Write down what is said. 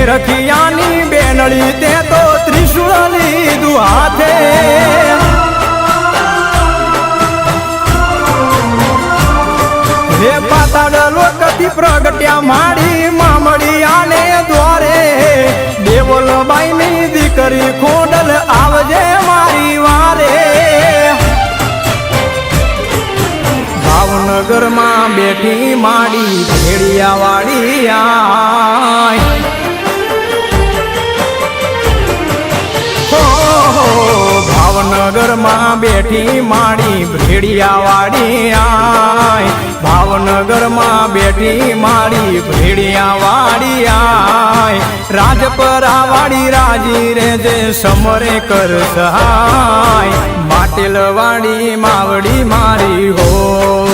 રખિયાની બેનડી તે તો ત્રિશુળ લીધું હાથે હે પાતાળ લોકથી પ્રગટ્યા માડી મામડી આને દ્વારે દેવલબાઈની દીકરી ખોડલ આવજે મારી વારે ભાવનગરમાં બેઠી માડી ભેડિયા વાળી આય ભાવનગરમાં બેઠી માડી ભેડિયા વાળી આય ભાવનગરમાં બેઠી માડી ભેડિયા વાળી આય રાજપરા વાળી રાજી રે જે સમરે કર સહાય માટેલ વાળી માવડી મારી હો